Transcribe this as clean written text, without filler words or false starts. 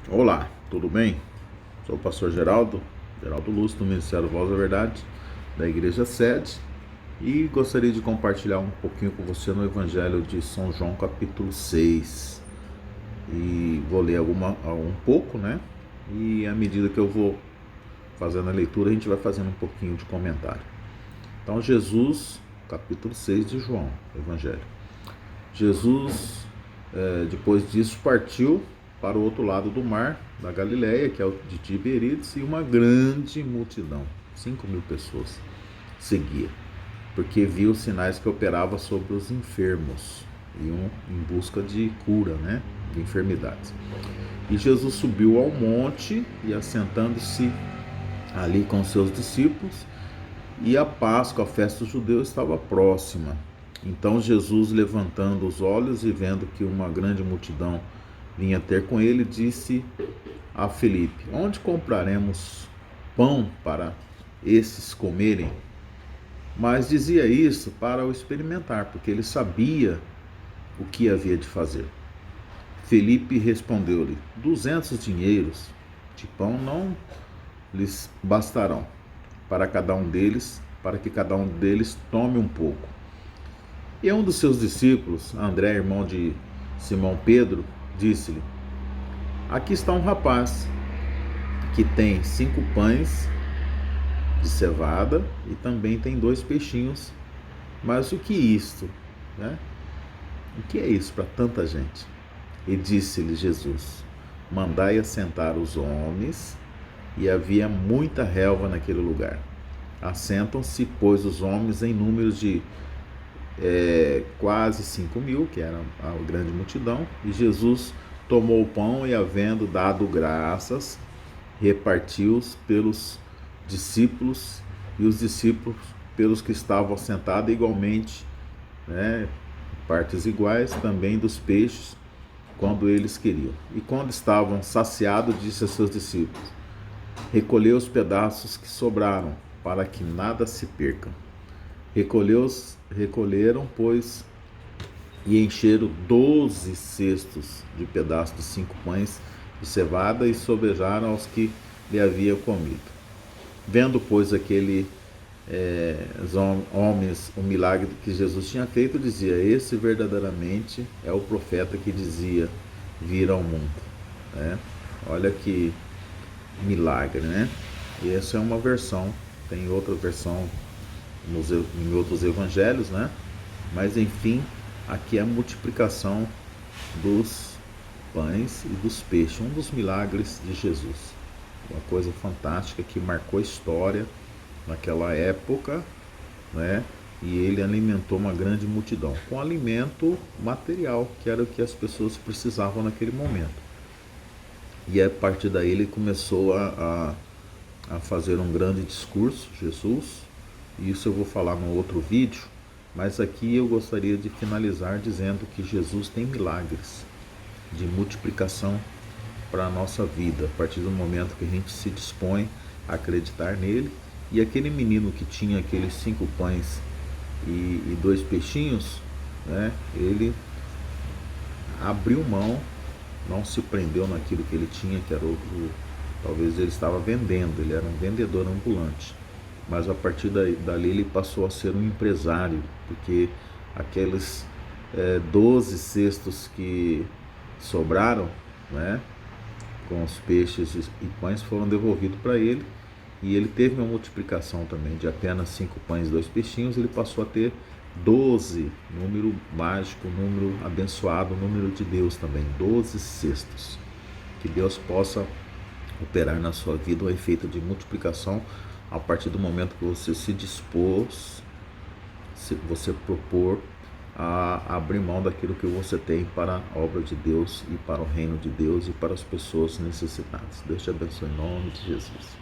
Olá, tudo bem? Sou o pastor Geraldo Lúcio, do Ministério Voz da Verdade, da Igreja Sede, e gostaria de compartilhar um pouquinho com você no Evangelho de São João, capítulo 6. E vou ler um pouco, né? E à medida que eu vou fazendo a leitura, a gente vai fazendo um pouquinho de comentário. Então, Jesus, capítulo 6 de João, Evangelho. Jesus, depois disso, partiu para o outro lado do mar, da Galileia, que é o de Tiberíades, e uma grande multidão, 5.000 pessoas, seguia, porque viu os sinais que operava sobre os enfermos, iam em busca de cura, né, de enfermidades. E Jesus subiu ao monte e, assentando-se ali com seus discípulos, e a Páscoa, a festa dos judeus, estava próxima. Então Jesus, levantando os olhos e vendo que uma grande multidão vinha ter com ele, disse a Filipe: onde compraremos pão para esses comerem? Mas dizia isso para o experimentar, porque ele sabia o que havia de fazer. Filipe respondeu-lhe: 200 dinheiros de pão não lhes bastarão para que cada um deles tome um pouco. E um dos seus discípulos, André, irmão de Simão Pedro, disse-lhe: aqui está um rapaz que tem 5 pães de cevada e também tem 2 peixinhos. Mas o que é isto? Né? O que é isso para tanta gente? E disse-lhe Jesus: mandai assentar os homens. E havia muita relva naquele lugar. Assentam-se, pois, os homens em números de quase 5.000, que era a grande multidão. E Jesus tomou o pão e, havendo dado graças, repartiu-os pelos discípulos, e os discípulos pelos que estavam sentados igualmente, né, partes iguais também dos peixes, quando eles queriam. E quando estavam saciados, disse a seus discípulos: recolhei os pedaços que sobraram, para que nada se perca. Recolheram, pois, e encheram 12 cestos de pedaços de 5 pães de cevada, e sobejaram aos que lhe haviam comido. Vendo, pois, aqueles homens o milagre que Jesus tinha feito, dizia: esse verdadeiramente é o profeta que dizia vir ao mundo. Né? Olha que milagre, né? E essa é uma versão, tem outra versão em outros evangelhos, né? Mas enfim, aqui é a multiplicação dos pães e dos peixes, um dos milagres de Jesus. Uma coisa fantástica que marcou a história naquela época, né? E ele alimentou uma grande multidão com alimento material, que era o que as pessoas precisavam naquele momento. E a partir daí ele começou a fazer um grande discurso, Jesus. E isso eu vou falar no outro vídeo, mas aqui eu gostaria de finalizar dizendo que Jesus tem milagres de multiplicação para a nossa vida, a partir do momento que a gente se dispõe a acreditar nele. E aquele menino que tinha aqueles 5 pães e 2 peixinhos, né, ele abriu mão, não se prendeu naquilo que ele tinha, que era talvez ele estava vendendo, ele era um vendedor ambulante. Mas a partir dali ele passou a ser um empresário, porque aqueles 12 cestos que sobraram, né, com os peixes e pães, foram devolvidos para ele. E ele teve uma multiplicação também de apenas 5 pães e 2 peixinhos. Ele passou a ter 12, número mágico, número abençoado, número de Deus também, 12 cestos. Que Deus possa operar na sua vida o efeito de multiplicação a partir do momento que você se dispôs, se você propor a abrir mão daquilo que você tem para a obra de Deus e para o reino de Deus e para as pessoas necessitadas. Deus te abençoe em nome de Jesus.